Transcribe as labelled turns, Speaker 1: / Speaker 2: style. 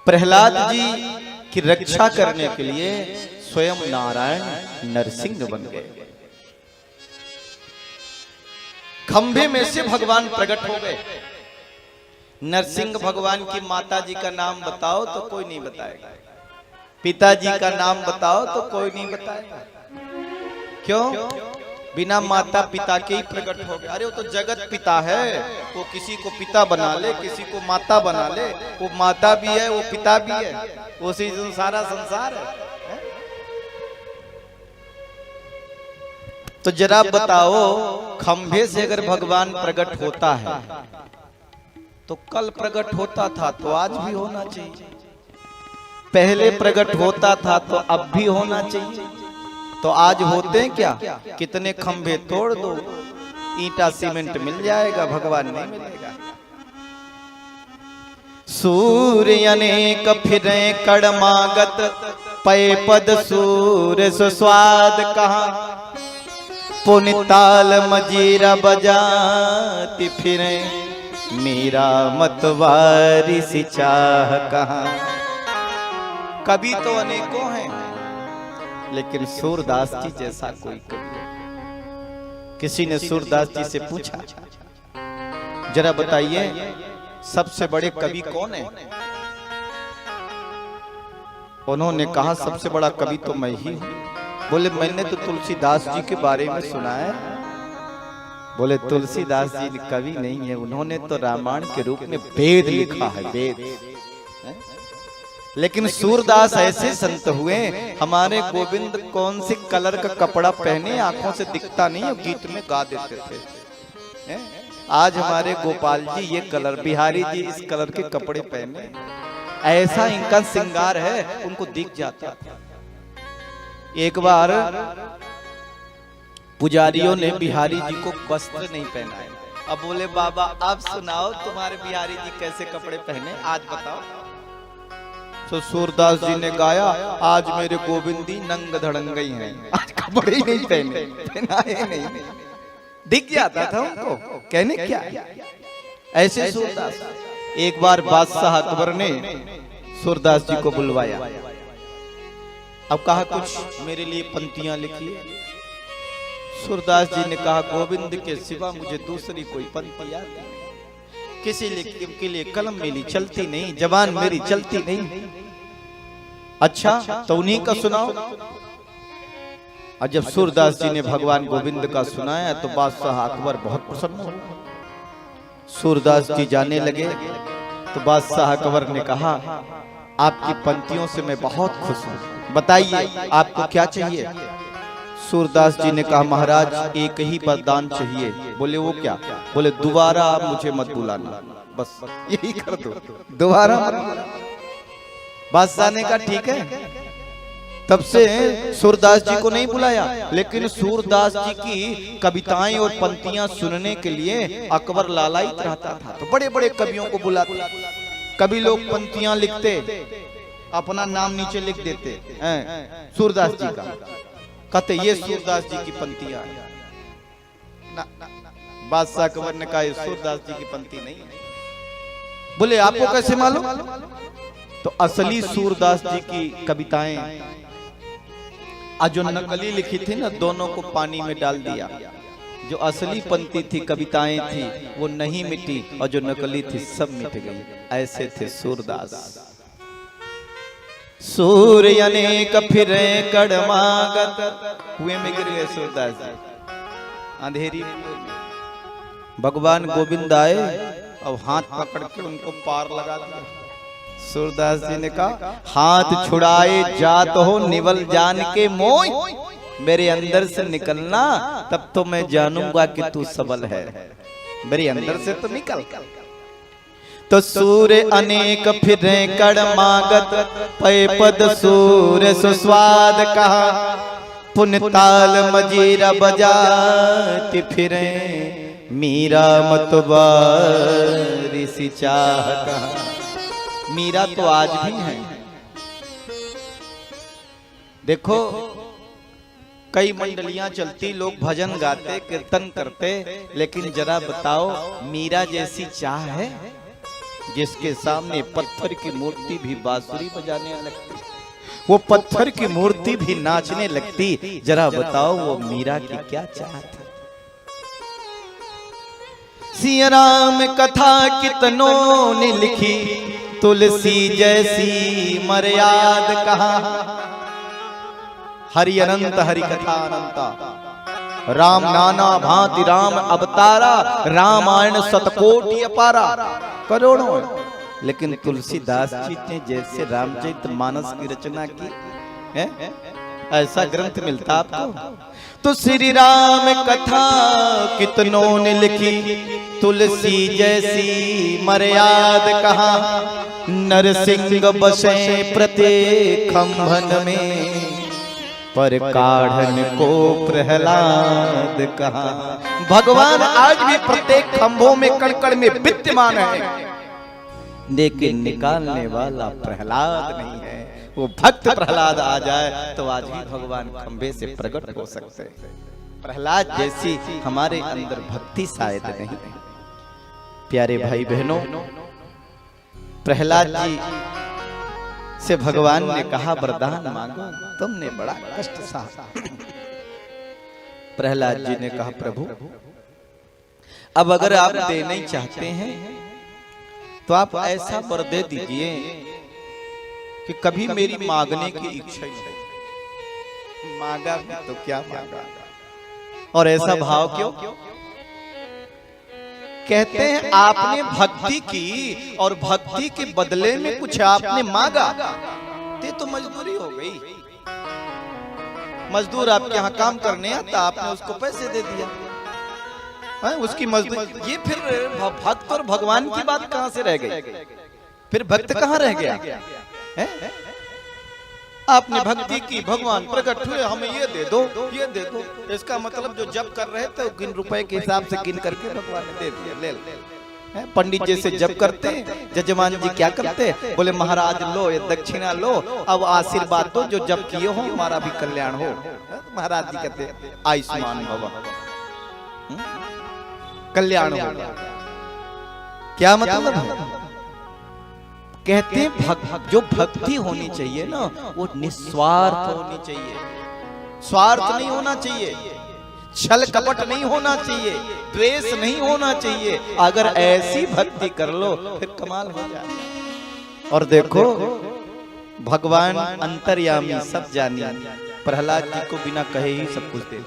Speaker 1: प्रहलाद जी की रक्षा करने के लिए स्वयं नारायण नरसिंह बन गए। खंभे में से भगवान प्रकट हो गए। नरसिंह भगवान की माता जी का नाम बताओ तो कोई नहीं बताएगा, पिताजी का नाम बताओ तो कोई नहीं बताएगा। क्यों? बिना माता पिता के ही प्रकट हो गए। अरे वो तो जगत पिता है, वो किसी को पिता बना ले, किसी को माता बना ले, वो माता भी है, वो पिता भी है, उसी सारा संसार है। तो जरा बताओ, खंभे से अगर भगवान प्रकट होता है तो कल प्रकट होता था तो आज भी होना चाहिए, पहले प्रकट होता था तो अब भी होना चाहिए। तो आज होते हैं क्या? कितने खंभे तोड़ दो, ईंटा सीमेंट मिल जाएगा, भगवान नहीं मिलेगा। सूर्य अनेक फिरे कड़मागत, पय पद सूर्य सुस्वाद कहा, पुनिताल मजीरा बजाती फिरे, मेरा मतवारी सी चाह कहा। कवि तो अनेकों हैं, लेकिन सूरदास जी जैसा कोई कवि। किसी ने सूरदास जी से पूछा, जरा बताइए सबसे बड़े कवि कौन है? उन्होंने कहा सबसे बड़ा कवि तो मैं ही हूं। बोले मैंने तो तुलसीदास जी के बारे में सुना है। बोले तुलसीदास जी कवि नहीं है, उन्होंने तो रामायण के रूप में वेद लिखा है, वेद। लेकिन सूरदास ऐसे संत हुए, हमारे गोविंद कौन से कलर का कपड़ा पहने आंखों से दिखता नहीं, और गीत में गा देते थे। आज हमारे गोपाल जी ये कलर, बिहारी जी इस कलर के कपड़े पहने, ऐसा इनका श्रृंगार है, उनको दिख जाता। एक बार पुजारियों ने बिहारी जी को वस्त्र नहीं पहनाए। अब बोले बाबा आप सुनाओ तुम्हारे बिहारी जी कैसे कपड़े पहने, आज बताओ। तो सूरदास जी ने गाया, आज मेरे गोविंदी नंग धड़ंगई हैं, आज कपड़े ही नहीं पहने, पहनाए नहीं। दिख जाता था उनको, कहने क्या। ऐसे सूरदास। एक बार बादशाह अकबर ने सूरदास जी को बुलवाया। अब कहा कुछ मेरे लिए पंक्तियां लिखिए। सूरदास जी ने कहा गोविंद के सिवा मुझे दूसरी कोई पंक्ति आती नहीं, किसी के लिए कलम मेरी चलती नहीं, जबान मेरी चलती नहीं। अच्छा तो उन्हीं का सुनाओ। और जब सूरदास जी ने भगवान गोविंद का सुनाया तो बादशाह अकबर बहुत प्रसन्न हुआ। सूरदास जी जाने लगे तो बादशाह अकबर ने कहा आपकी पंक्तियों से मैं बहुत खुश हूँ, बताइए आपको क्या चाहिए। सूरदास जी ने कहा महाराज एक ही वरदान चाहिए। बोले वो क्या? बोले दोबारा आप मुझे मत बुलाना, बस यही कर दो, दोबारा मत बुलाना। बादशाह ने कहा ठीक है। तब से सूरदास जी को नहीं बुलाया, लेकिन सूरदास जी की कविताएं और पंक्तियां सुनने के लिए अकबर लालायित रहता था। तो बड़े बड़े कवियों को बुलाते। कभी लोग पंक्तियां लिखते, अपना नाम नीचे लिख देते हैं सूरदास जी का, कहते ये सूरदास जी की पंक्तियां। बादशाह अकबर ने कहा सूरदास जी की पंक्ति नहीं है। बोले आपको कैसे मालूम? तो असली सूरदास जी की कविताएं, जो नकली लिखी थी ना, दोनों को पानी में डाल दिया। जो असली पंक्ति थी, कविताएं थी, वो नहीं मिटी, और जो नकली थी सब मिट गई। ऐसे थे सूरदास। सूर्य अनेक फिरे कड़मागत, कुएं में गिर गए सूरदास जी, अंधेरी में। भगवान गोविंद आए और हाथ पकड़ के उनको पार लगा दिया। सूरदास जी ने कहा हाथ छुड़ाए जात हो निवल जान के मोय, मेरे अंदर से निकलना तब तो मैं जानूंगा कि तू सबल है। मेरे अंदर से तो निकल। तो सूर्य अनेक फिरे कड़मागत, पय पद सूर्य सुस्वाद कहा, पुनिताल मजीरा बजाती फिरे, मीरा मतवारी सी चाह कहा। मीरा तो आज भी है। देखो कई मंडलियां चलती, लोग भजन गाते, कीर्तन करते, लेकिन जरा बताओ मीरा जैसी चाह है? जिसके सामने पत्थर की मूर्ति भी बांसुरी बजाने लगती, वो पत्थर की मूर्ति भी नाचने लगती। जरा बताओ वो मीरा की क्या चाहत है। सिया राम कथा कितनों ने लिखी, तुलसी जैसी मर्याद कहा। हरि अनंत हरि कथा अनंता, राम नाना भांति राम अवतारा, रामायण शतकोटि अपारा, करोड़ों। लेकिन तुलसीदास जी ने जैसे रामचरितमानस की रचना की है, ऐसा ग्रंथ मिलता आपको? तो श्री राम कथा कितनों ने लिखी, तुलसी जैसी मर्याद कहा। नरसिंह बसे प्रत्येक खंभन में, पर काढ़न को प्रहलाद कहा। भगवान आज भी प्रत्येक खंभों में कण-कण में विद्यमान है, लेकिन निकालने वाला प्रहलाद नहीं है। वो भक्त प्रहलाद आ जाए तो आज भी भगवान खंभे से प्रकट हो सकते हैं। प्रहलाद जैसी हमारे अंदर भक्ति शायद नहीं है। प्यारे भाई बहनों, प्रहलाद जी से भगवान ने कहा वरदान मांगो, तुमने बड़ा कष्ट सहा। प्रहलाद जी ने कहा प्रभु अब अगर आप देना ही चाहते हैं तो आप ऐसा वर दे दीजिए कि कभी मेरी मांगने की इच्छा ही नहीं। मांगा भी तो क्या मांगा, और ऐसा भाव क्यों? कहते हैं आपने भक्ति की और भक्ति के बदले में कुछ आपने मांगा, तो मजदूरी हो गई। मजदूर आपके यहाँ काम करने आता, आपने उसको पैसे दे दिया, है उसकी मजदूरी। ये फिर भक्त और भगवान की बात कहां से रह गई? फिर भक्त कहां रह गया है? आपने भक्ति की, भगवान प्रकट हुए, हमें ये दे दो, ये दे दो। इसका मतलब जो जप कर रहे थे गिन रुपए के हिसाब से गिन करके भगवान ने दे दिया, ले। पंडित जैसे जप करते, जजमान जी क्या करते? बोले महाराज लो ये दक्षिणा लो, अब आशीर्वाद दो, जो जप किए हो हमारा भी कल्याण हो। महाराज जी कहते आयुष्मान भव, कल्याण होगा। क्या मतलब है? कहते हैं जो भक्ति होनी चाहिए ना, वो निस्वार्थ होनी चाहिए, स्वार्थ नहीं होना चाहिए, छल कपट नहीं होना चाहिए, द्वेष नहीं होना चाहिए। अगर ऐसी भक्ति कर लो फिर कमाल हो जाए। और देखो भगवान अंतर्यामी सब जानी, प्रहलाद जी को बिना कहे ही सब कुछ दे